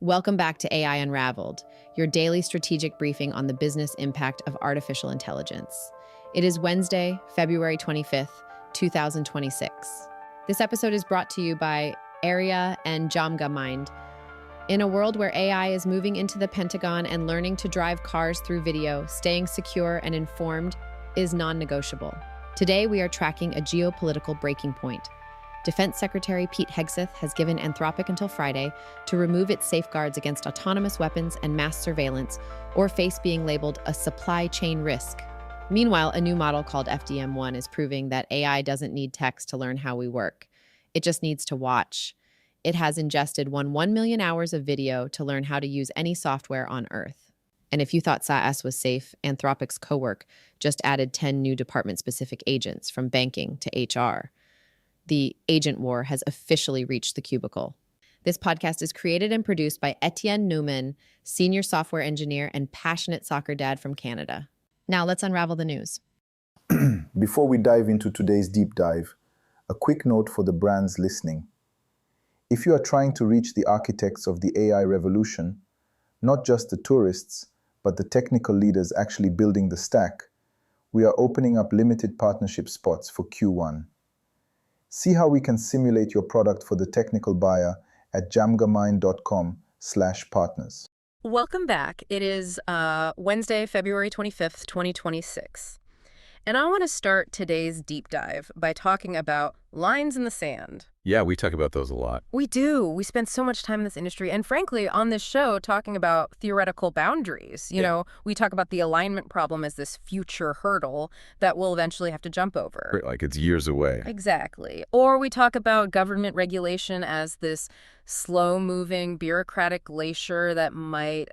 Welcome back to AI Unraveled, your daily strategic briefing on the business impact of artificial intelligence. It is Wednesday, February 25th, 2026. This episode is brought to you by AIRIA and DjamgaMind. In a world where AI is moving into the Pentagon and learning to drive cars through video, staying secure and informed is non-negotiable. Today, we are tracking a geopolitical breaking point. Defense Secretary Pete Hegseth has given Anthropic until Friday to remove its safeguards against autonomous weapons and mass surveillance, or face being labeled a supply chain risk. Meanwhile, a new model called FDM-1 is proving that AI doesn't need text to learn how we work. It just needs to watch. It has ingested 1 million hours of video to learn how to use any software on Earth. And if you thought SaaS was safe, Anthropic's Cowork just added 10 new department-specific agents from banking to HR. The agent war has officially reached the cubicle. This podcast is created and produced by Etienne Newman, senior software engineer and passionate soccer dad from Canada. Now let's unravel the news. Before we dive into today's deep dive, a quick note for the brands listening. If you are trying to reach the architects of the AI revolution, not just the tourists, but the technical leaders actually building the stack, we are opening up limited partnership spots for Q1. See how we can simulate your product for the technical buyer at jamgamind.com/partners. Welcome back. It is Wednesday, February 25th, 2026. And I want to start today's deep dive by talking about lines in the sand. Yeah, we talk about those a lot. We do. We spend so much time in this industry and frankly on this show talking about theoretical boundaries. You know, we talk about the alignment problem as this future hurdle that we'll eventually have to jump over. Right, like it's years away. Exactly. Or we talk about government regulation as this slow-moving bureaucratic glacier that might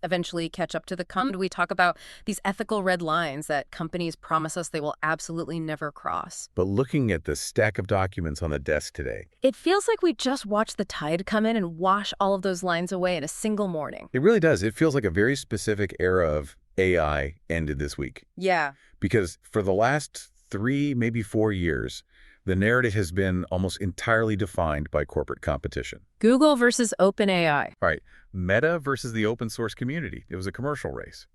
eventually catch up to the come. We talk about these ethical red lines that companies promise us they will absolutely never cross. But looking at the stack of documents on the desk today, it feels like we just watched the tide come in and wash all of those lines away in a single morning. it really does. It feels like a very specific era of AI ended this week. Yeah. Because for the last 3, maybe 4 years, the narrative has been almost entirely defined by corporate competition. Google versus OpenAI. All right, Meta versus the open source community. It was a commercial race.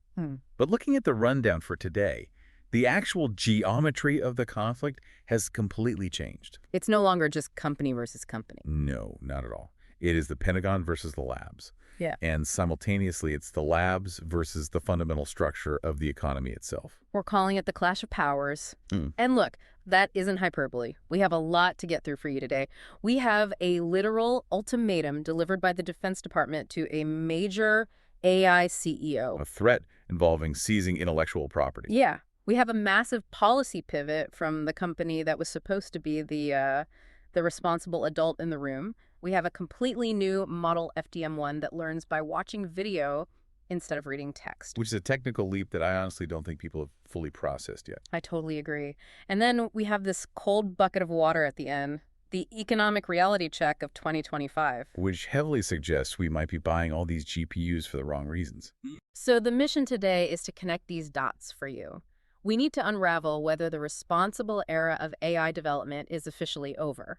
But looking at the rundown for today, the actual geometry of the conflict has completely changed. It's no longer just company versus company. No, not at all. It is the Pentagon versus the labs. Yeah. And simultaneously, it's the labs versus the fundamental structure of the economy itself. We're calling it the clash of powers. And look, that isn't hyperbole. We have a lot to get through for you today. We have a literal ultimatum delivered by the Defense Department to a major AI CEO. A threat involving seizing intellectual property. Yeah. We have a massive policy pivot from the company that was supposed to be the responsible adult in the room. We have a completely new model FDM-1 that learns by watching video instead of reading text. Which is a technical leap that I honestly don't think people have fully processed yet. I totally agree. And then we have this cold bucket of water at the end, the economic reality check of 2025. Which heavily suggests we might be buying all these GPUs for the wrong reasons. So the mission today is to connect these dots for you. We need to unravel whether the responsible era of AI development is officially over.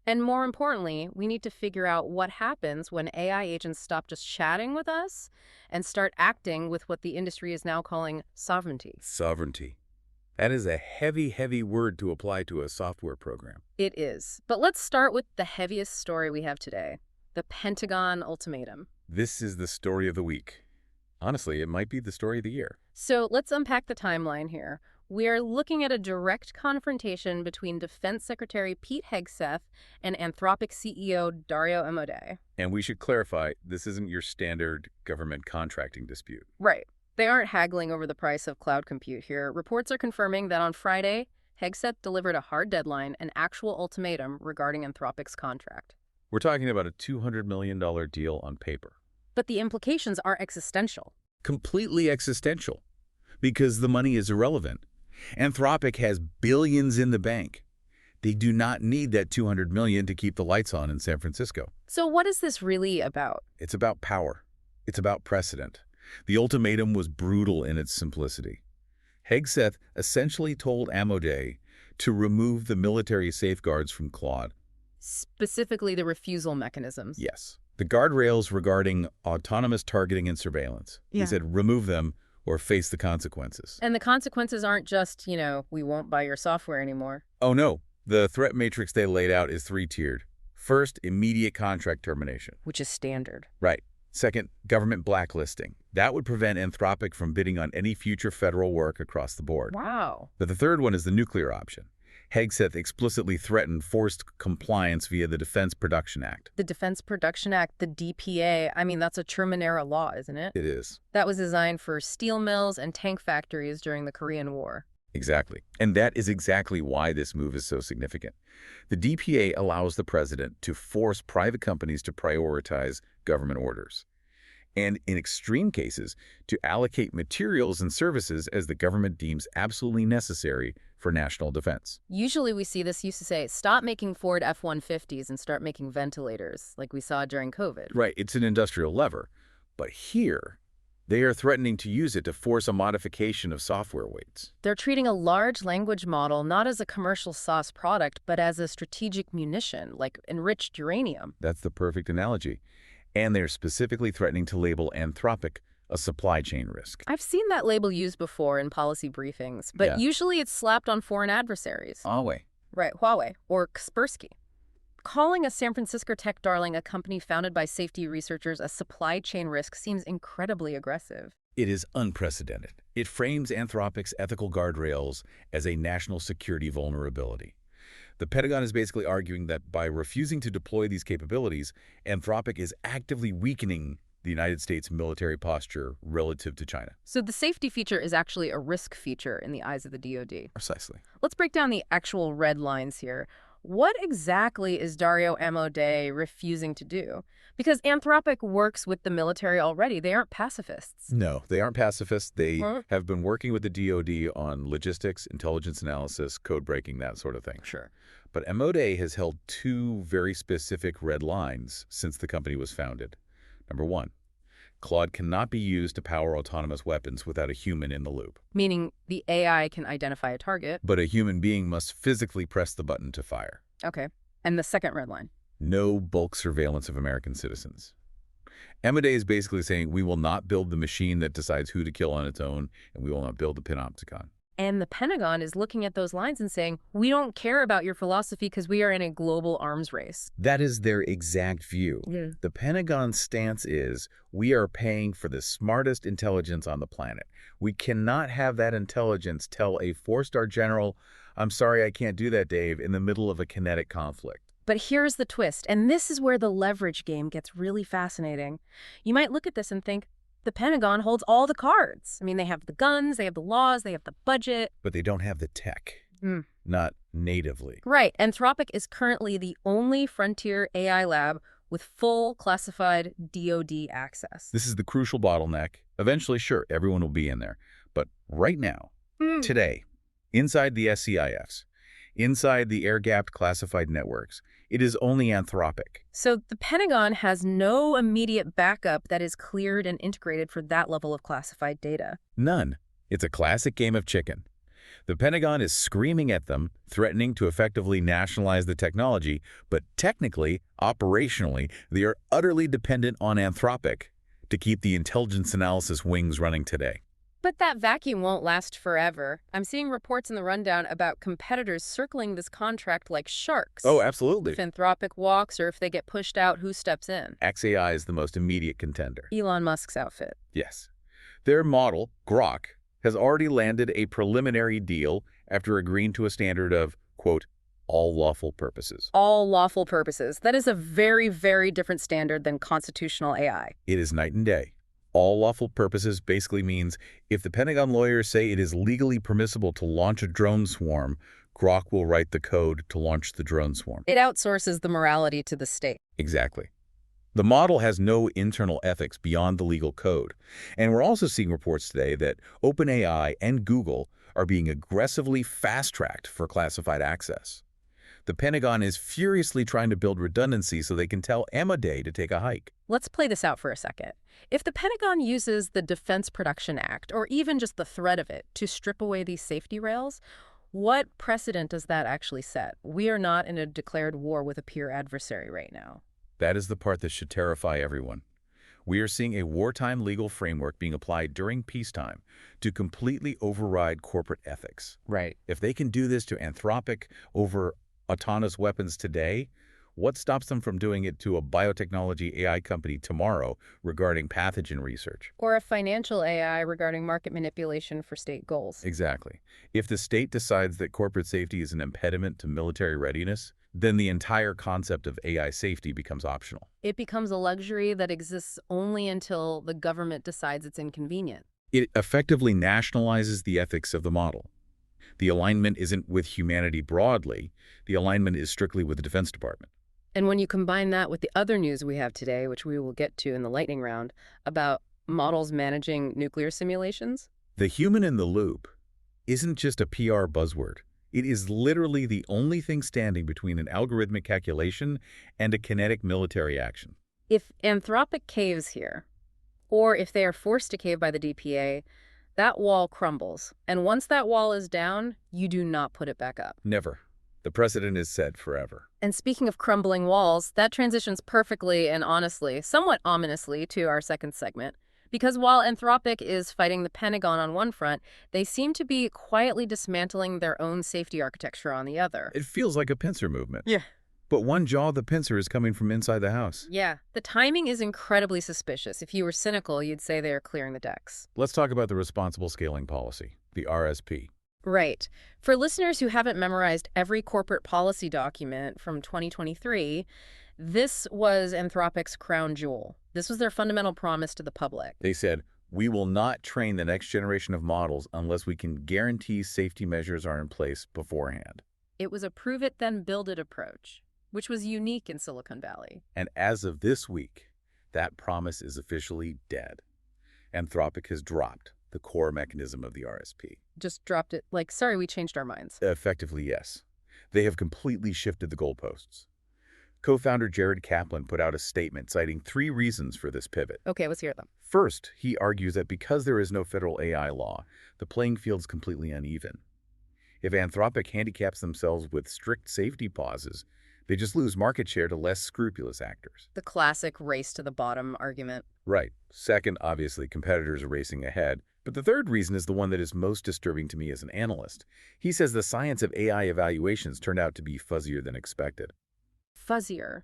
And more importantly, we need to figure out what happens when AI agents stop just chatting with us and start acting with what the industry is now calling sovereignty. Sovereignty. That is a heavy, heavy word to apply to a software program. It is. But let's start with the heaviest story we have today, the Pentagon ultimatum. This is the story of the week. Honestly, it might be the story of the year. So let's unpack the timeline here. We are looking at a direct confrontation between Defense Secretary Pete Hegseth and Anthropic CEO Dario Amodei. And we should clarify, this isn't your standard government contracting dispute. Right. They aren't haggling over the price of cloud compute here. Reports are confirming that on Friday, Hegseth delivered a hard deadline, an actual ultimatum regarding Anthropic's contract. We're talking about a $200 million deal on paper. But the implications are existential. Completely existential. Because the money is irrelevant. Anthropic has billions in the bank. They do not need that $200 million to keep the lights on in San Francisco. So what is this really about? It's about power. It's about precedent. The ultimatum was brutal in its simplicity. Hegseth essentially told Amodei to remove the military safeguards from Claude. Specifically the refusal mechanisms. Yes. The guardrails regarding autonomous targeting and surveillance. He said remove them or face the consequences. And the consequences aren't just, we won't buy your software anymore. Oh, no. The threat matrix they laid out is three-tiered. First, immediate contract termination. Which is standard. Right. Second, government blacklisting. That would prevent Anthropic from bidding on any future federal work across the board. Wow. But the third one is the nuclear option. Hegseth explicitly threatened forced compliance via the Defense Production Act. The Defense Production Act, the DPA, that's a Truman-era law, isn't it? It is. That was designed for steel mills and tank factories during the Korean War. Exactly. And that is exactly why this move is so significant. The DPA allows the president to force private companies to prioritize government orders, and in extreme cases, to allocate materials and services as the government deems absolutely necessary for national defense. Usually we see this used to say, stop making Ford F-150s and start making ventilators, like we saw during COVID. Right, it's an industrial lever. But here, they are threatening to use it to force a modification of software weights. They're treating a large language model not as a commercial SaaS product, but as a strategic munition, like enriched uranium. That's the perfect analogy. And they're specifically threatening to label Anthropic a supply chain risk. I've seen that label used before in policy briefings, but usually it's slapped on foreign adversaries. Huawei. Right, Huawei, or Kaspersky. Calling a San Francisco tech darling, a company founded by safety researchers, a supply chain risk seems incredibly aggressive. It is unprecedented. It frames Anthropic's ethical guardrails as a national security vulnerability. The Pentagon is basically arguing that by refusing to deploy these capabilities, Anthropic is actively weakening the United States military posture relative to China. So the safety feature is actually a risk feature in the eyes of the DoD. Precisely. Let's break down the actual red lines here. What exactly is Dario Amodei refusing to do? Because Anthropic works with the military already. They aren't pacifists. No, they aren't pacifists. They have been working with the DoD on logistics, intelligence analysis, code breaking, that sort of thing. Sure. But Amodei has held two very specific red lines since the company was founded. Number one, Claude cannot be used to power autonomous weapons without a human in the loop. Meaning the AI can identify a target. But a human being must physically press the button to fire. Okay. And the second red line? No bulk surveillance of American citizens. Amodei is basically saying we will not build the machine that decides who to kill on its own, and we will not build the panopticon. And the Pentagon is looking at those lines and saying, we don't care about your philosophy because we are in a global arms race. That is their exact view. Yeah. The Pentagon's stance is we are paying for the smartest intelligence on the planet. We cannot have that intelligence tell a four-star general, I'm sorry, I can't do that, Dave, in the middle of a kinetic conflict. But here's the twist, and this is where the leverage game gets really fascinating. You might look at this and think, the Pentagon holds all the cards. They have the guns, they have the laws, they have the budget. But they don't have the tech. Not natively. Right. Anthropic is currently the only frontier AI lab with full classified DoD access. This is the crucial bottleneck. Eventually, sure, everyone will be in there. But right now, today, inside the SCIFs, inside the air-gapped classified networks, it is only Anthropic. So the Pentagon has no immediate backup that is cleared and integrated for that level of classified data. None. It's a classic game of chicken. The Pentagon is screaming at them, threatening to effectively nationalize the technology, but technically, operationally, they are utterly dependent on Anthropic to keep the intelligence analysis wings running today. But that vacuum won't last forever. I'm seeing reports in the rundown about competitors circling this contract like sharks. Oh, absolutely. If Anthropic walks or if they get pushed out, who steps in? xAI is the most immediate contender. Elon Musk's outfit. Yes. Their model, Grok, has already landed a preliminary deal after agreeing to a standard of, quote, all lawful purposes. All lawful purposes. That is a very, very different standard than constitutional AI. It is night and day. All lawful purposes basically means if the Pentagon lawyers say it is legally permissible to launch a drone swarm, Grok will write the code to launch the drone swarm. It outsources the morality to the state. Exactly. The model has no internal ethics beyond the legal code. And we're also seeing reports today that OpenAI and Google are being aggressively fast-tracked for classified access. The Pentagon is furiously trying to build redundancy so they can tell Amodei to take a hike. Let's play this out for a second. If the Pentagon uses the Defense Production Act, or even just the threat of it, to strip away these safety rails, what precedent does that actually set? We are not in a declared war with a peer adversary right now. That is the part that should terrify everyone. We are seeing a wartime legal framework being applied during peacetime to completely override corporate ethics. Right. If they can do this to Anthropic over autonomous weapons today, what stops them from doing it to a biotechnology AI company tomorrow regarding pathogen research? Or a financial AI regarding market manipulation for state goals. Exactly. If the state decides that corporate safety is an impediment to military readiness, then the entire concept of AI safety becomes optional. It becomes a luxury that exists only until the government decides it's inconvenient. It effectively nationalizes the ethics of the model. The alignment isn't with humanity broadly. The alignment is strictly with the Defense Department. And when you combine that with the other news we have today, which we will get to in the lightning round, about models managing nuclear simulations. The human in the loop isn't just a PR buzzword. It is literally the only thing standing between an algorithmic calculation and a kinetic military action. If Anthropic caves here, or if they are forced to cave by the DPA, that wall crumbles. And once that wall is down, you do not put it back up. Never. The precedent is set forever. And speaking of crumbling walls, that transitions perfectly and honestly, somewhat ominously, to our second segment. Because while Anthropic is fighting the Pentagon on one front, they seem to be quietly dismantling their own safety architecture on the other. It feels like a pincer movement. Yeah. But one jaw of the pincer is coming from inside the house. Yeah. The timing is incredibly suspicious. If you were cynical, you'd say they are clearing the decks. Let's talk about the responsible scaling policy, the RSP. Right. For listeners who haven't memorized every corporate policy document from 2023, this was Anthropic's crown jewel. This was their fundamental promise to the public. They said, we will not train the next generation of models unless we can guarantee safety measures are in place beforehand. It was a prove it then build it approach, which was unique in Silicon Valley. And as of this week, that promise is officially dead. Anthropic has dropped the core mechanism of the RSP. Just dropped it like, sorry, we changed our minds. Effectively, yes. They have completely shifted the goalposts. Co-founder Jared Kaplan put out a statement citing 3 reasons for this pivot. Okay, let's hear them. First, he argues that because there is no federal AI law, the playing field is completely uneven. If Anthropic handicaps themselves with strict safety pauses, they just lose market share to less scrupulous actors. The classic race to the bottom argument. Right. Second, obviously, competitors are racing ahead. But the third reason is the one that is most disturbing to me as an analyst. He says the science of AI evaluations turned out to be fuzzier than expected. Fuzzier.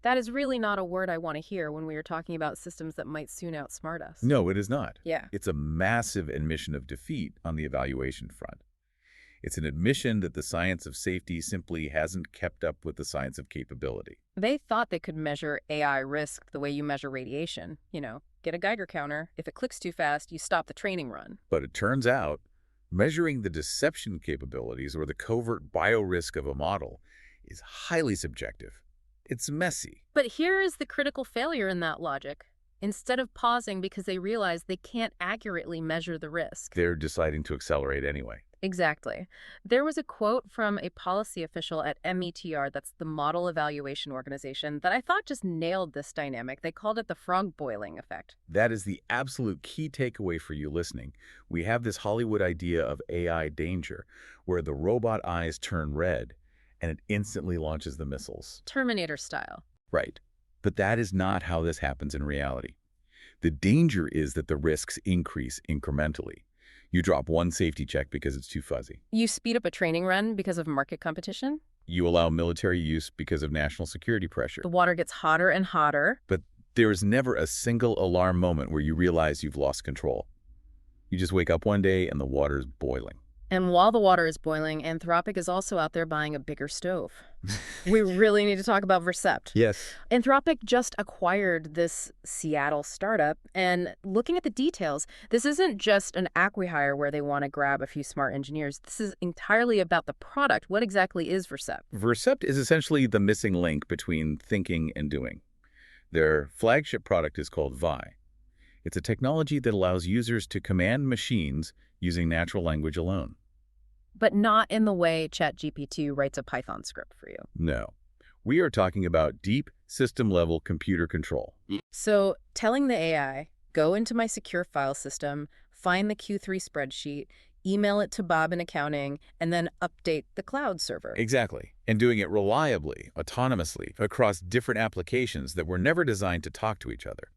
That is really not a word I want to hear when we are talking about systems that might soon outsmart us. No, it is not. Yeah. It's a massive admission of defeat on the evaluation front. It's an admission that the science of safety simply hasn't kept up with the science of capability. They thought they could measure AI risk the way you measure radiation. You know, get a Geiger counter. If it clicks too fast, you stop the training run. But it turns out, measuring the deception capabilities or the covert biorisk of a model is highly subjective. It's messy. But here is the critical failure in that logic. Instead of pausing because they realize they can't accurately measure the risk, They're deciding to accelerate anyway. Exactly. There was a quote from a policy official at METR, that's the Model Evaluation Organization, that I thought just nailed this dynamic. They called it the frog boiling effect. That is the absolute key takeaway for you listening. We have this Hollywood idea of AI danger, where the robot eyes turn red and it instantly launches the missiles. Terminator style. Right. But that is not how this happens in reality. The danger is that the risks increase incrementally. You drop one safety check because it's too fuzzy. You speed up a training run because of market competition. You allow military use because of national security pressure. The water gets hotter and hotter. But there is never a single alarm moment where you realize you've lost control. You just wake up one day and the water's boiling. And while the water is boiling, Anthropic is also out there buying a bigger stove. We really need to talk about Vercept. Yes. Anthropic just acquired this Seattle startup, and looking at the details, this isn't just an acqui-hire where they want to grab a few smart engineers. This is entirely about the product. What exactly is Vercept? Vercept is essentially the missing link between thinking and doing. Their flagship product is called Vi. It's a technology that allows users to command machines using natural language alone. But not in the way ChatGPT writes a Python script for you. No. We are talking about deep system-level computer control. So telling the AI, go into my secure file system, find the Q3 spreadsheet, email it to Bob in accounting, and then update the cloud server. Exactly. And doing it reliably, autonomously, across different applications that were never designed to talk to each other.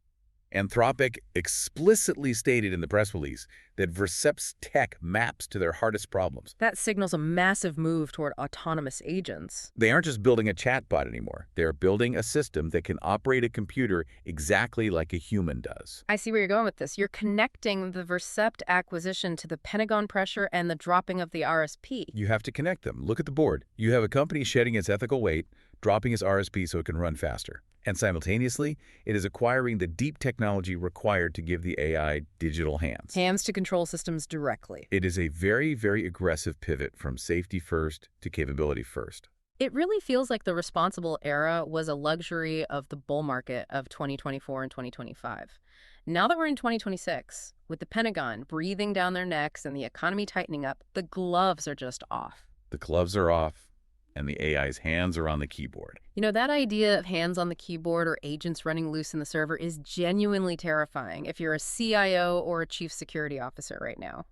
Anthropic explicitly stated in the press release that Vercept's tech maps to their hardest problems. That signals a massive move toward autonomous agents. They aren't just building a chatbot anymore. They're building a system that can operate a computer exactly like a human does. I see where you're going with this. You're connecting the Vercept acquisition to the Pentagon pressure and the dropping of the RSP. You have to connect them. Look at the board. You have a company shedding its ethical weight, dropping its RSP so it can run faster. And simultaneously, it is acquiring the deep technology required to give the AI digital hands. Hands to control systems directly. It is a very, very aggressive pivot from safety first to capability first. It really feels like the responsible era was a luxury of the bull market of 2024 and 2025. Now that we're in 2026, with the Pentagon breathing down their necks and the economy tightening up, the gloves are just off. The gloves are off, and the AI's hands are on the keyboard. You know, that idea of hands on the keyboard or agents running loose in the server is genuinely terrifying if you're a CIO or a chief security officer right now.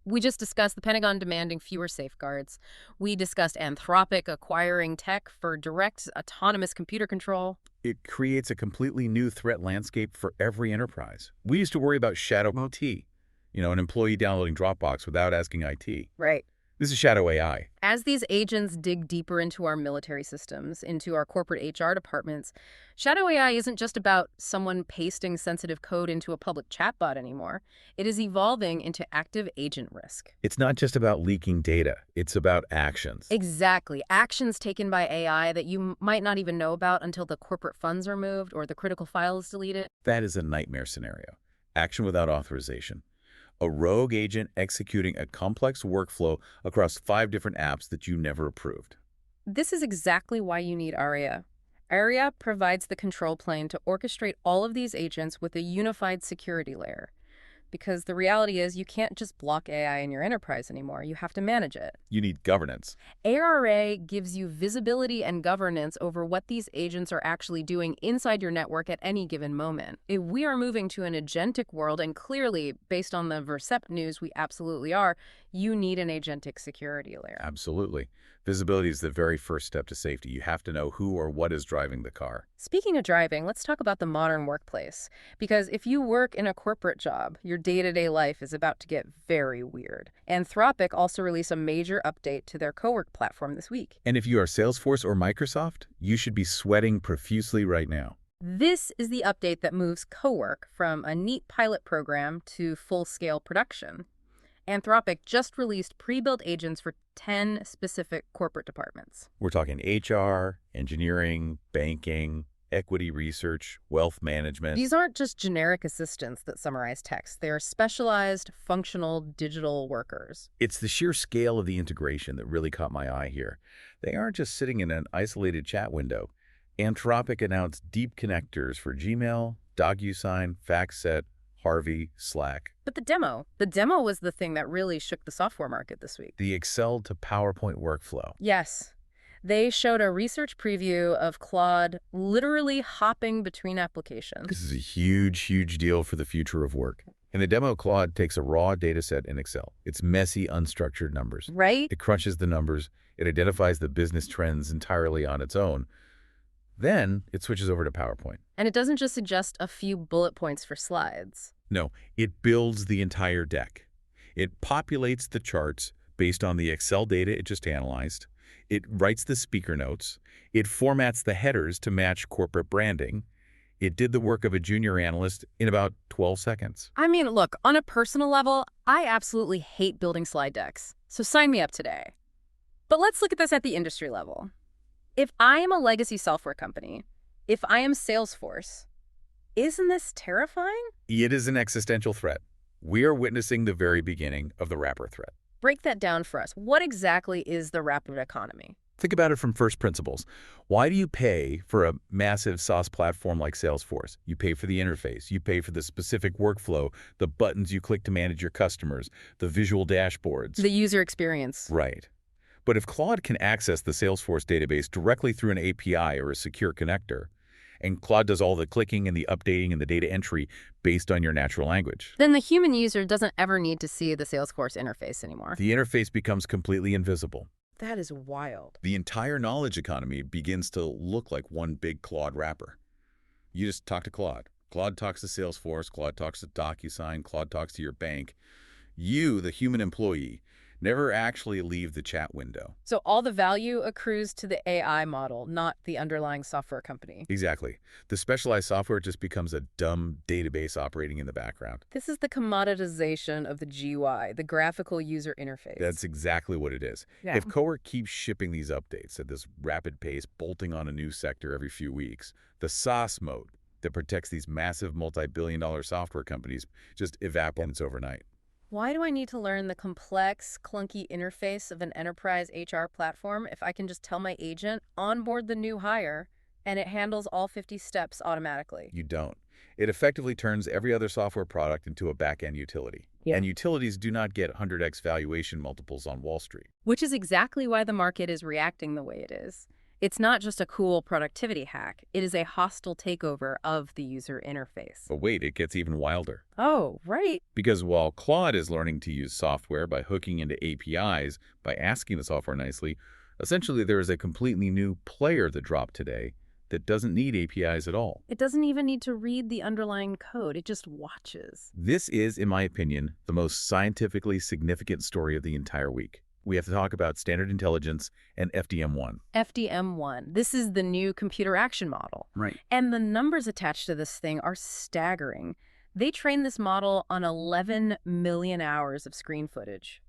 We just discussed the Pentagon demanding fewer safeguards. We discussed Anthropic acquiring tech for direct autonomous computer control. It creates a completely new threat landscape for every enterprise. We used to worry about shadow OT, an employee downloading Dropbox without asking IT. Right. This is shadow AI. As these agents dig deeper into our military systems, into our corporate HR departments, shadow AI isn't just about someone pasting sensitive code into a public chatbot anymore. It is evolving into active agent risk. It's not just about leaking data. It's about actions. Exactly. Actions taken by AI that you might not even know about until the corporate funds are moved or the critical file is deleted. That is a nightmare scenario. Action without authorization. A rogue agent executing a complex workflow across 5 different apps that you never approved. This is exactly why you need AIRIA. AIRIA provides the control plane to orchestrate all of these agents with a unified security layer. Because the reality is you can't just block AI in your enterprise anymore. You have to manage it. You need governance. AIRIA gives you visibility and governance over what these agents are actually doing inside your network at any given moment. If we are moving to an agentic world, and clearly, based on the Vercept news, we absolutely are, you need an agentic security layer. Absolutely. Visibility is the very first step to safety. You have to know who or what is driving the car. Speaking of driving, let's talk about the modern workplace. Because if you work in a corporate job, your day-to-day life is about to get very weird. Anthropic also released a major update to their Cowork platform this week. And if you are Salesforce or Microsoft, you should be sweating profusely right now. This is the update that moves Cowork from a neat pilot program to full-scale production. Anthropic just released pre-built agents for 10 specific corporate departments. We're talking HR, engineering, banking, equity research, wealth management. These aren't just generic assistants that summarize text. They are specialized, functional, digital workers. It's the sheer scale of the integration that really caught my eye here. They aren't just sitting in an isolated chat window. Anthropic announced deep connectors for Gmail, DocuSign, FactSet, Harvey, Slack. But the demo was the thing that really shook the software market this week. The Excel to PowerPoint workflow. Yes. They showed a research preview of Claude literally hopping between applications. This is a huge, huge deal for the future of work. In the demo, Claude takes a raw data set in Excel. It's messy, unstructured numbers. Right? It crunches the numbers. It identifies the business trends entirely on its own. Then it switches over to PowerPoint. And it doesn't just suggest a few bullet points for slides. No, it builds the entire deck. It populates the charts based on the Excel data it just analyzed. It writes the speaker notes. It formats the headers to match corporate branding. It did the work of a junior analyst in about 12 seconds. I mean, look, on a personal level, I absolutely hate building slide decks. So sign me up today. But let's look at this at the industry level. If I am a legacy software company, if I am Salesforce, isn't this terrifying? It is an existential threat. We are witnessing the very beginning of the wrapper threat. Break that down for us. What exactly is the wrapper economy? Think about it from first principles. Why do you pay for a massive SaaS platform like Salesforce? You pay for the interface. You pay for the specific workflow, the buttons you click to manage your customers, the visual dashboards. The user experience. Right. But if Claude can access the Salesforce database directly through an API or a secure connector, And Claude does all the clicking and the updating and the data entry based on your natural language. Then the human user doesn't ever need to see the Salesforce interface anymore. The interface becomes completely invisible. That is wild. The entire knowledge economy begins to look like one big Claude wrapper. You just talk to Claude. Claude talks to Salesforce. Claude talks to DocuSign. Claude talks to your bank. You, the human employee, never actually leave the chat window. So all the value accrues to the AI model, not the underlying software company. Exactly. The specialized software just becomes a dumb database operating in the background. This is the commoditization of the GUI, the graphical user interface. That's exactly what it is. Yeah. If Cowork keeps shipping these updates at this rapid pace, bolting on a new sector every few weeks, the SaaS mode that protects these massive multi-billion-dollar software companies just evaporates overnight. Why do I need to learn the complex, clunky interface of an enterprise HR platform if I can just tell my agent, onboard the new hire, and it handles all 50 steps automatically? You don't. It effectively turns every other software product into a back-end utility. Yeah. And utilities do not get 100x valuation multiples on Wall Street. Which is exactly why the market is reacting the way it is. It's not just a cool productivity hack. It is a hostile takeover of the user interface. But wait, it gets even wilder. Oh, right. Because while Claude is learning to use software by hooking into APIs, by asking the software nicely, essentially there is a completely new player that dropped today that doesn't need APIs at all. It doesn't even need to read the underlying code. It just watches. This is, in my opinion, the most scientifically significant story of the entire week. We have to talk about standard intelligence and FDM-1. FDM-1. This is the new computer action model. Right. And the numbers attached to this thing are staggering. They trained this model on 11 million hours of screen footage.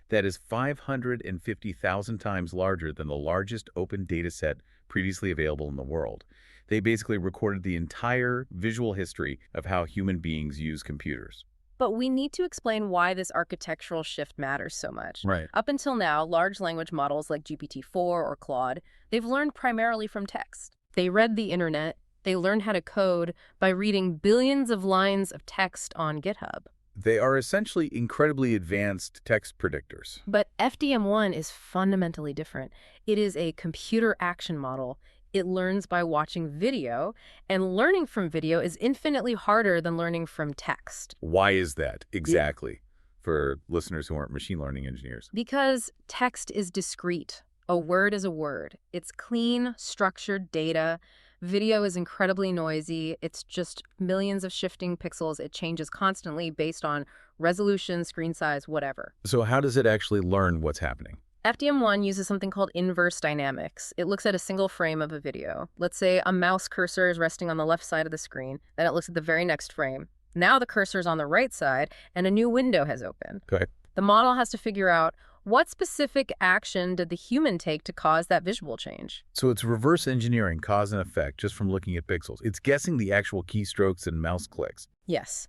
That is 550,000 times larger than the largest open data set previously available in the world. They basically recorded the entire visual history of how human beings use computers. But we need to explain why this architectural shift matters so much. Right. Up until now, large language models like GPT-4 or Claude, they've learned primarily from text. They read the internet. They learned how to code by reading billions of lines of text on GitHub. They are essentially incredibly advanced text predictors. But FDM-1 is fundamentally different. It is a computer action model. It learns by watching video, and learning from video is infinitely harder than learning from text. Why is that exactly for listeners who aren't machine learning engineers? Because text is discrete. A word is a word. It's clean, structured data. Video is incredibly noisy. It's just millions of shifting pixels. It changes constantly based on resolution, screen size, whatever. So how does it actually learn what's happening? FDM-1 uses something called inverse dynamics. It looks at a single frame of a video. Let's say a mouse cursor is resting on the left side of the screen, then it looks at the very next frame. Now the cursor is on the right side, and a new window has opened. Okay. The model has to figure out what specific action did the human take to cause that visual change. So it's reverse engineering cause and effect just from looking at pixels. It's guessing the actual keystrokes and mouse clicks. Yes.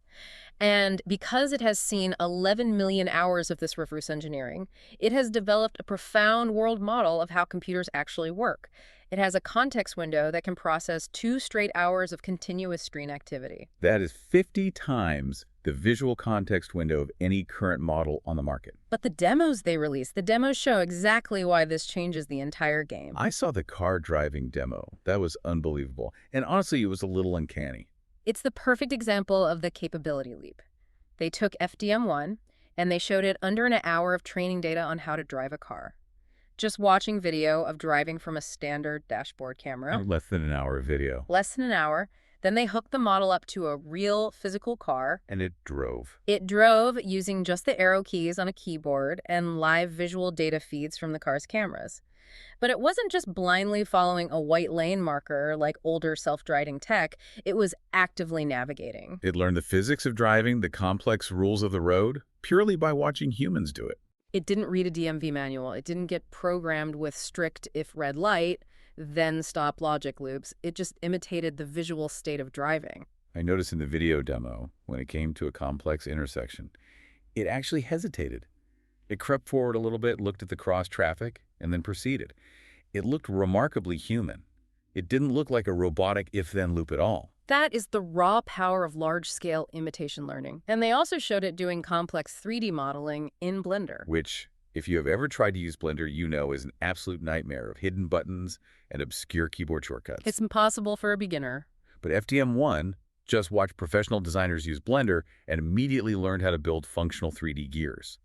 And because it has seen 11 million hours of this reverse engineering, it has developed a profound world model of how computers actually work. It has a context window that can process 2 straight hours of continuous screen activity. That is 50 times the visual context window of any current model on the market. But the demos they released, the demos show exactly why this changes the entire game. I saw the car driving demo. That was unbelievable. And honestly, it was a little uncanny. It's the perfect example of the capability leap. They took FDM-1 and they showed it under an hour of training data on how to drive a car. Just watching video of driving from a standard dashboard camera. Less than an hour of video. Less than an hour. Then they hooked the model up to a real physical car. And it drove. It drove using just the arrow keys on a keyboard and live visual data feeds from the car's cameras. But it wasn't just blindly following a white lane marker like older self-driving tech. It was actively navigating. It learned the physics of driving, the complex rules of the road, purely by watching humans do it. It didn't read a DMV manual. It didn't get programmed with strict if red light, then stop logic loops. It just imitated the visual state of driving. I noticed in the video demo, when it came to a complex intersection, it actually hesitated. It crept forward a little bit, looked at the cross traffic, and then proceeded. It looked remarkably human. It didn't look like a robotic if-then loop at all. That is the raw power of large-scale imitation learning. And they also showed it doing complex 3D modeling in Blender. Which If you have ever tried to use Blender, you know is an absolute nightmare of hidden buttons and obscure keyboard shortcuts. It's impossible for a beginner. But FDM-1 just watched professional designers use Blender and immediately learned how to build functional 3D gears.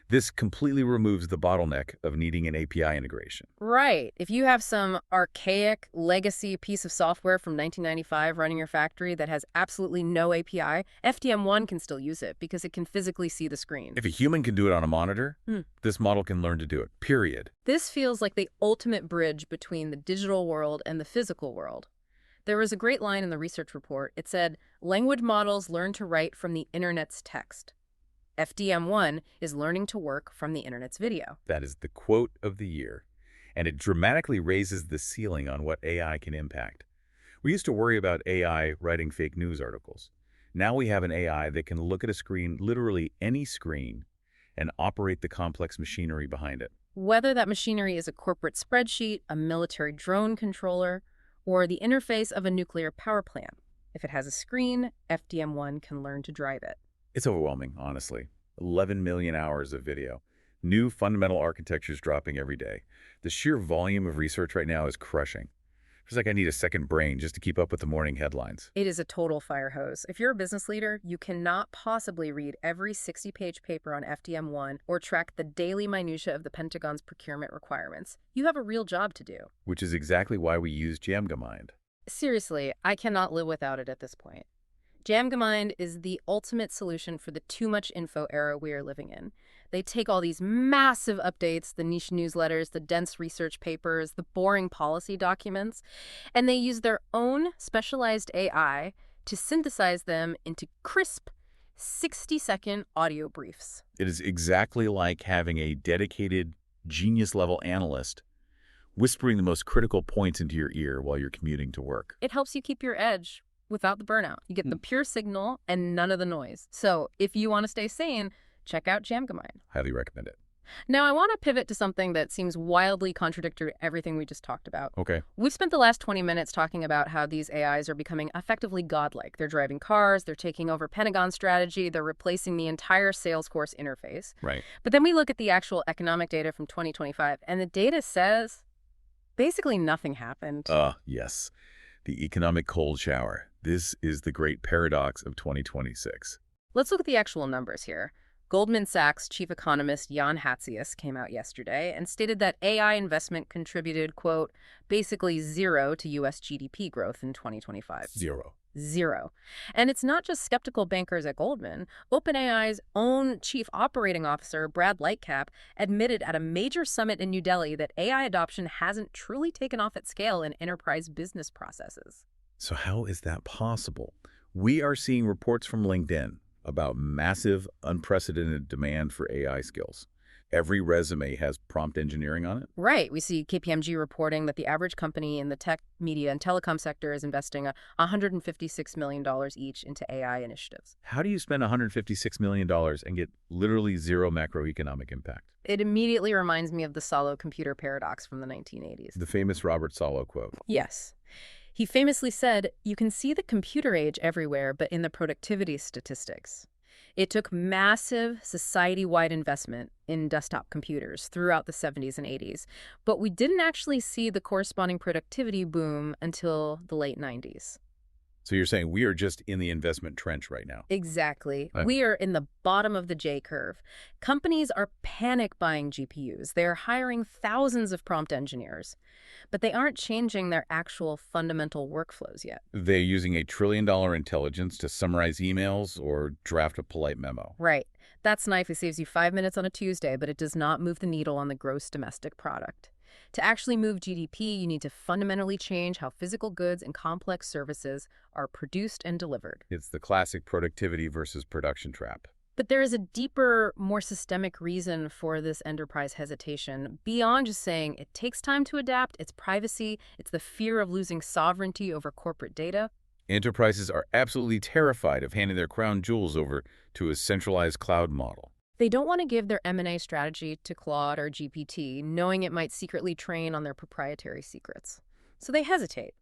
This completely removes the bottleneck of needing an API integration. Right. If you have some archaic legacy piece of software from 1995 running your factory that has absolutely no API, FDM-1 can still use it because it can physically see the screen. If a human can do it on a monitor, this model can learn to do it, period. This feels like the ultimate bridge between the digital world and the physical world. There was a great line in the research report. It said, language models learn to write from the internet's text. FDM-1 is learning to work from the internet's video. That is the quote of the year. And it dramatically raises the ceiling on what AI can impact. We used to worry about AI writing fake news articles. Now we have an AI that can look at a screen, literally any screen, and operate the complex machinery behind it. Whether that machinery is a corporate spreadsheet, a military drone controller, or the interface of a nuclear power plant. If it has a screen, FDM-1 can learn to drive it. It's overwhelming, honestly. 11 million hours of video. New fundamental architectures dropping every day. The sheer volume of research right now is crushing. It's like I need a second brain just to keep up with the morning headlines. It is a total fire hose. If you're a business leader, you cannot possibly read every 60-page paper on FDM-1 or track the daily minutia of the Pentagon's procurement requirements. You have a real job to do. Which is exactly why we use DjamgaMind. Seriously, I cannot live without it at this point. DjamgaMind is the ultimate solution for the too much info era we are living in. They take all these massive updates, the niche newsletters, the dense research papers, the boring policy documents, and they use their own specialized AI to synthesize them into crisp, 60-second audio briefs. It is exactly like having a dedicated, genius-level analyst whispering the most critical points into your ear while you're commuting to work. It helps you keep your edge without the burnout. You get the pure signal and none of the noise. So if you want to stay sane, check out DjamgaMind. Highly recommend it. Now, I want to pivot to something that seems wildly contradictory to everything we just talked about. Okay. We've spent the last 20 minutes talking about how these AIs are becoming effectively godlike. They're driving cars, they're taking over Pentagon strategy, they're replacing the entire Salesforce interface. Right. But then we look at the actual economic data from 2025, and the data says basically nothing happened. Yes. The economic cold shower. This is the great paradox of 2026. Let's look at the actual numbers here. Goldman Sachs chief economist Jan Hatzius came out yesterday and stated that AI investment contributed, quote, basically zero to U.S. GDP growth in 2025. Zero. And it's not just skeptical bankers at Goldman. OpenAI's own chief operating officer, Brad Lightcap, admitted at a major summit in New Delhi that AI adoption hasn't truly taken off at scale in enterprise business processes. So how is that possible? We are seeing reports from LinkedIn about massive, unprecedented demand for AI skills. Every resume has prompt engineering on it. Right. We see KPMG reporting that the average company in the tech, media, and telecom sector is investing $156 million each into AI initiatives. How do you spend $156 million and get literally zero macroeconomic impact? It immediately reminds me of the Solow computer paradox from the 1980s. The famous Robert Solow quote. Yes. He famously said, "You can see the computer age everywhere, but in the productivity statistics." It took massive society-wide investment in desktop computers throughout the 70s and 80s, but we didn't actually see the corresponding productivity boom until the late 90s. So you're saying we are just in the investment trench right now? Exactly. We are in the bottom of the J curve. Companies are panic buying GPUs. They're hiring thousands of prompt engineers, but they aren't changing their actual fundamental workflows yet. They're using $1 trillion intelligence to summarize emails or draft a polite memo. Right. That's nice. It saves you 5 minutes on a Tuesday, but it does not move the needle on the gross domestic product. To actually move GDP, you need to fundamentally change how physical goods and complex services are produced and delivered. It's the classic productivity versus production trap. But there is a deeper, more systemic reason for this enterprise hesitation, beyond just saying it takes time to adapt, it's privacy, it's the fear of losing sovereignty over corporate data. Enterprises are absolutely terrified of handing their crown jewels over to a centralized cloud model. They don't want to give their M&A strategy to Claude or GPT, knowing it might secretly train on their proprietary secrets. So they hesitate.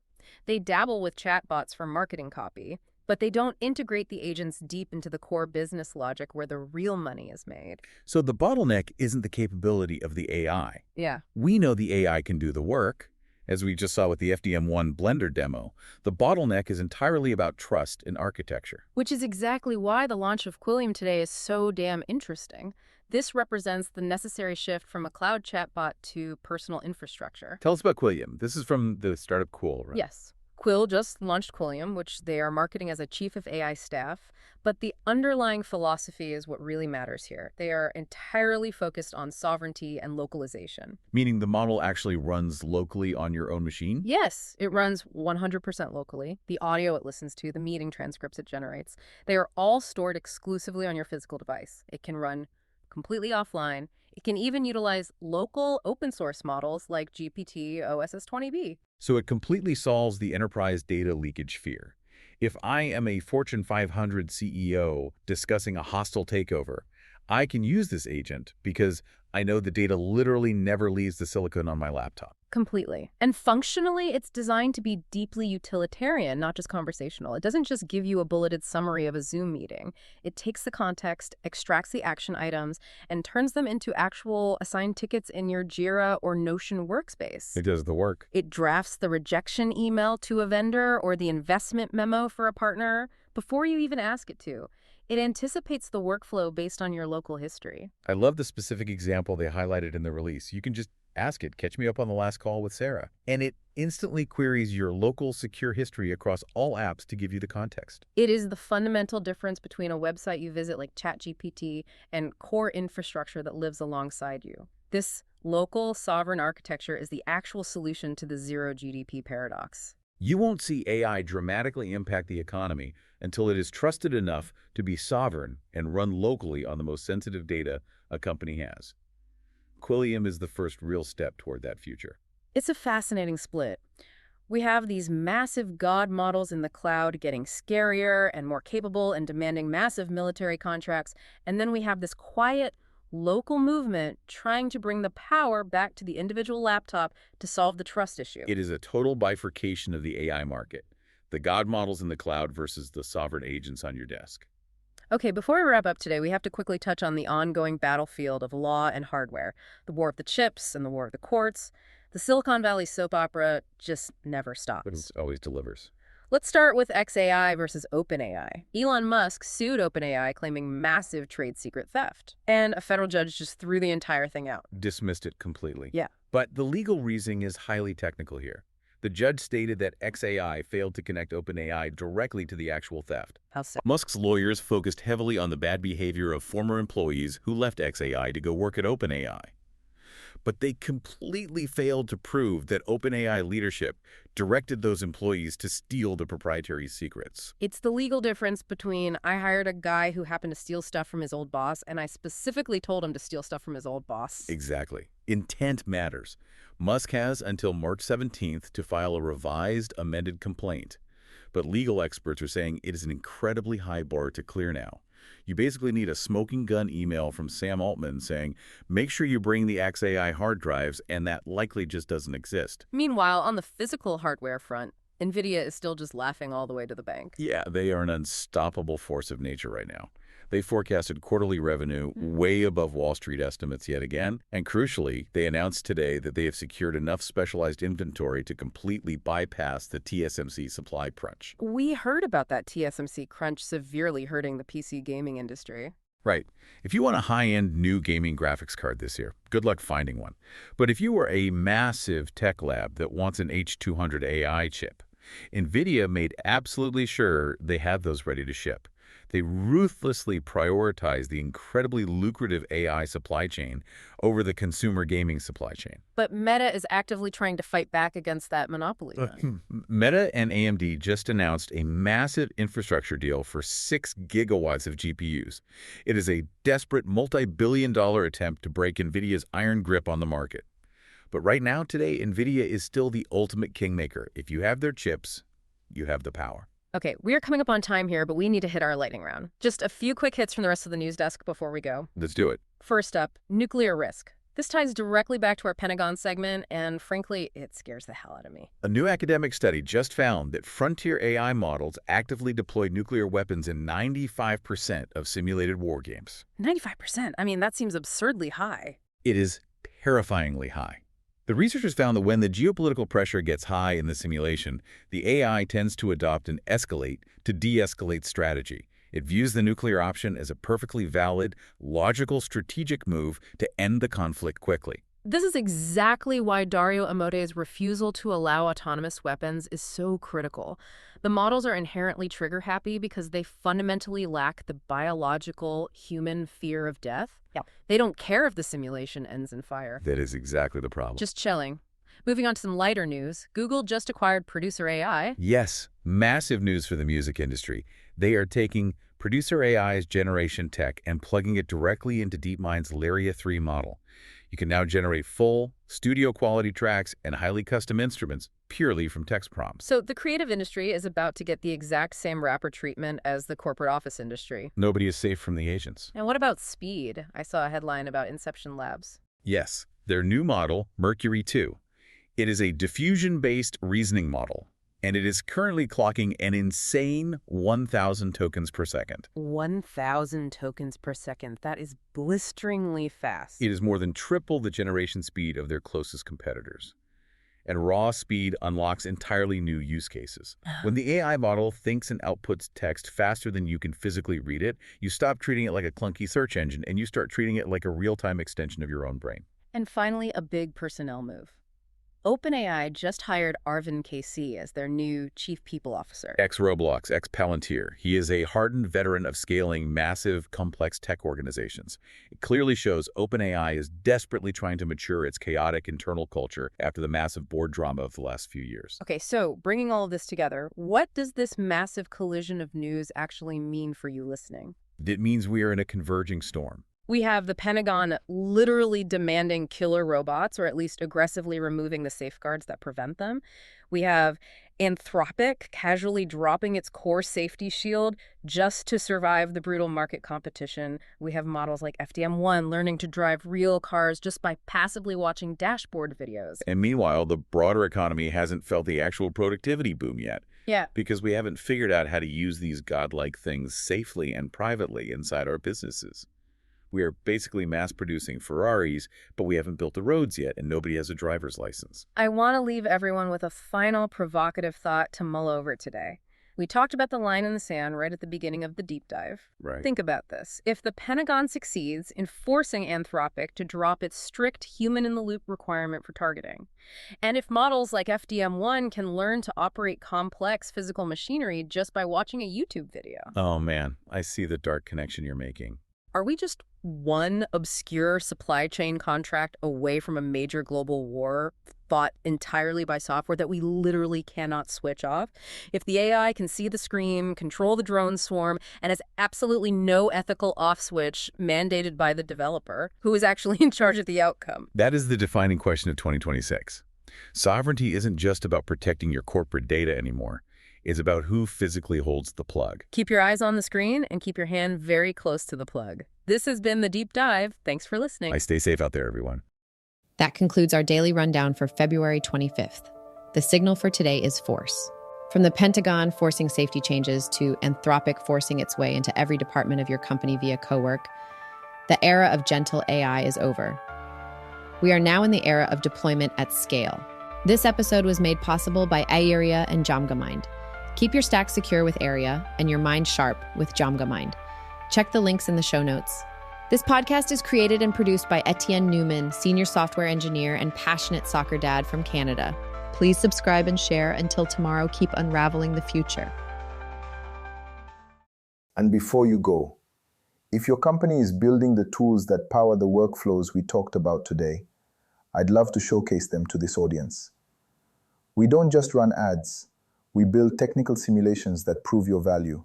They dabble with chatbots for marketing copy, but they don't integrate the agents deep into the core business logic where the real money is made. So the bottleneck isn't the capability of the AI. Yeah. We know the AI can do the work. As we just saw with the FDM-1 Blender demo, the bottleneck is entirely about trust in architecture. Which is exactly why the launch of Quilliam today is so damn interesting. This represents the necessary shift from a cloud chatbot to personal infrastructure. Tell us about Quilliam. This is from the startup Cool, right? Yes. Quill just launched Quilliam, which they are marketing as a chief of AI staff, but the underlying philosophy is what really matters here. They are entirely focused on sovereignty and localization. Meaning the model actually runs locally on your own machine? Yes, it runs 100% locally. The audio it listens to, the meeting transcripts it generates, they are all stored exclusively on your physical device. It can run completely offline. It can even utilize local open source models like GPT-OSS20B. So it completely solves the enterprise data leakage fear. If I am a Fortune 500 CEO discussing a hostile takeover, I can use this agent because I know the data literally never leaves the silicon on my laptop. Completely. And functionally, it's designed to be deeply utilitarian, not just conversational. It doesn't just give you a bulleted summary of a Zoom meeting. It takes the context, extracts the action items, and turns them into actual assigned tickets in your Jira or Notion workspace. It does the work. It drafts the rejection email to a vendor or the investment memo for a partner before you even ask it to. It anticipates the workflow based on your local history. I love the specific example they highlighted in the release. You can just ask it, catch me up on the last call with Sarah, and it instantly queries your local secure history across all apps to give you the context. It is the fundamental difference between a website you visit like ChatGPT and core infrastructure that lives alongside you. This local sovereign architecture is the actual solution to the zero GDP paradox. You won't see AI dramatically impact the economy until it is trusted enough to be sovereign and run locally on the most sensitive data a company has. Quilliam is the first real step toward that future. It's a fascinating split. We have these massive God models in the cloud getting scarier and more capable and demanding massive military contracts, and then we have this quiet, local movement trying to bring the power back to the individual laptop to solve the trust issue. It is a total bifurcation of the AI market. The God models in the cloud versus the sovereign agents on your desk. Okay, before we wrap up today, we have to quickly touch on the ongoing battlefield of law and hardware, the war of the chips and the war of the courts. The Silicon Valley soap opera just never stops. But it always delivers. Let's start with xAI versus OpenAI. Elon Musk sued OpenAI claiming massive trade secret theft, and a federal judge just threw the entire thing out. Dismissed it completely. Yeah. But the legal reasoning is highly technical here. The judge stated that xAI failed to connect OpenAI directly to the actual theft. How so? Musk's lawyers focused heavily on the bad behavior of former employees who left xAI to go work at OpenAI. But they completely failed to prove that OpenAI leadership directed those employees to steal the proprietary secrets. It's the legal difference between I hired a guy who happened to steal stuff from his old boss, and I specifically told him to steal stuff from his old boss. Exactly. Intent matters. Musk has until March 17th to file a revised, amended complaint. But legal experts are saying it is an incredibly high bar to clear now. You basically need a smoking gun email from Sam Altman saying, make sure you bring the xAI hard drives, and that likely just doesn't exist. Meanwhile, on the physical hardware front, Nvidia is still just laughing all the way to the bank. Yeah, they are an unstoppable force of nature right now. They forecasted quarterly revenue way above Wall Street estimates yet again, and crucially, they announced today that they have secured enough specialized inventory to completely bypass the TSMC supply crunch. We heard about that TSMC crunch severely hurting the PC gaming industry. Right. If you want a high-end new gaming graphics card this year, good luck finding one. But if you are a massive tech lab that wants an H200 AI chip, Nvidia made absolutely sure they have those ready to ship. They ruthlessly prioritize the incredibly lucrative AI supply chain over the consumer gaming supply chain. But Meta is actively trying to fight back against that monopoly. Meta and AMD just announced a massive infrastructure deal for 6 gigawatts of GPUs. It is a desperate multi-billion-dollar attempt to break Nvidia's iron grip on the market. But right now, today, Nvidia is still the ultimate kingmaker. If you have their chips, you have the power. Okay, we're coming up on time here, but we need to hit our lightning round. Just a few quick hits from the rest of the news desk before we go. Let's do it. First up, nuclear risk. This ties directly back to our Pentagon segment, and frankly, it scares the hell out of me. A new academic study just found that frontier AI models actively deploy nuclear weapons in 95% of simulated war games. 95%? I mean, that seems absurdly high. It is terrifyingly high. The researchers found that when the geopolitical pressure gets high in the simulation, the AI tends to adopt an escalate to de-escalate strategy. It views the nuclear option as a perfectly valid, logical, strategic move to end the conflict quickly. This is exactly why Dario Amote's refusal to allow autonomous weapons is so critical. The models are inherently trigger-happy because they fundamentally lack the biological human fear of death. Yeah. They don't care if the simulation ends in fire. That is exactly the problem. Just chilling. Moving on to some lighter news, Google just acquired Producer AI. Yes, massive news for the music industry. They are taking Producer AI's generation tech and plugging it directly into DeepMind's AIRIA 3 model. You can now generate full, studio-quality tracks and highly custom instruments purely from text prompts. So the creative industry is about to get the exact same rapper treatment as the corporate office industry. Nobody is safe from the agents. And what about speed? I saw a headline about Inception Labs. Yes, their new model, Mercury 2. It is a diffusion-based reasoning model, and it is currently clocking an insane 1,000 tokens per second. 1,000 tokens per second. That is blisteringly fast. It is more than triple the generation speed of their closest competitors. And raw speed unlocks entirely new use cases. When the AI model thinks and outputs text faster than you can physically read it, you stop treating it like a clunky search engine and you start treating it like a real-time extension of your own brain. And finally, a big personnel move. OpenAI just hired Arvind K.C. as their new Chief People Officer. Ex-Roblox, ex-Palantir. He is a hardened veteran of scaling massive, complex tech organizations. It clearly shows OpenAI is desperately trying to mature its chaotic internal culture after the massive board drama of the last few years. Okay, so bringing all of this together, what does this massive collision of news actually mean for you listening? It means we are in a converging storm. We have the Pentagon literally demanding killer robots, or at least aggressively removing the safeguards that prevent them. We have Anthropic casually dropping its core safety shield just to survive the brutal market competition. We have models like FDM-1 learning to drive real cars just by passively watching dashboard videos. And meanwhile, the broader economy hasn't felt the actual productivity boom yet. Yeah. Because we haven't figured out how to use these godlike things safely and privately inside our businesses. We are basically mass-producing Ferraris, but we haven't built the roads yet, and nobody has a driver's license. I want to leave everyone with a final provocative thought to mull over today. We talked about the line in the sand right at the beginning of the deep dive. Right. Think about this. If the Pentagon succeeds in forcing Anthropic to drop its strict human-in-the-loop requirement for targeting, and if models like FDM-1 can learn to operate complex physical machinery just by watching a YouTube video. Oh man, I see the dark connection you're making. Are we just one obscure supply chain contract away from a major global war fought entirely by software that we literally cannot switch off? If the AI can see the screen, control the drone swarm, and has absolutely no ethical off switch mandated by the developer, who is actually in charge of the outcome? That is the defining question of 2026. Sovereignty isn't just about protecting your corporate data anymore. It's about who physically holds the plug. Keep your eyes on the screen and keep your hand very close to the plug. This has been The Deep Dive. Thanks for listening. Stay safe out there, everyone. That concludes our daily rundown for February 25th. The signal for today is force. From the Pentagon forcing safety changes to Anthropic forcing its way into every department of your company via Cowork, the era of gentle AI is over. We are now in the era of deployment at scale. This episode was made possible by AIRIA and DjamgaMind. Keep your stack secure with AIRIA and your mind sharp with DjamgaMind. Check the links in the show notes. This podcast is created and produced by Etienne Newman, senior software engineer and passionate soccer dad from Canada. Please subscribe and share. Until tomorrow, keep unraveling the future. And before you go, if your company is building the tools that power the workflows we talked about today, I'd love to showcase them to this audience. We don't just run ads. We build technical simulations that prove your value.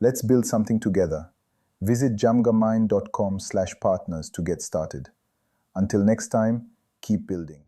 Let's build something together. Visit jamgamind.com/partners to get started. Until next time, keep building.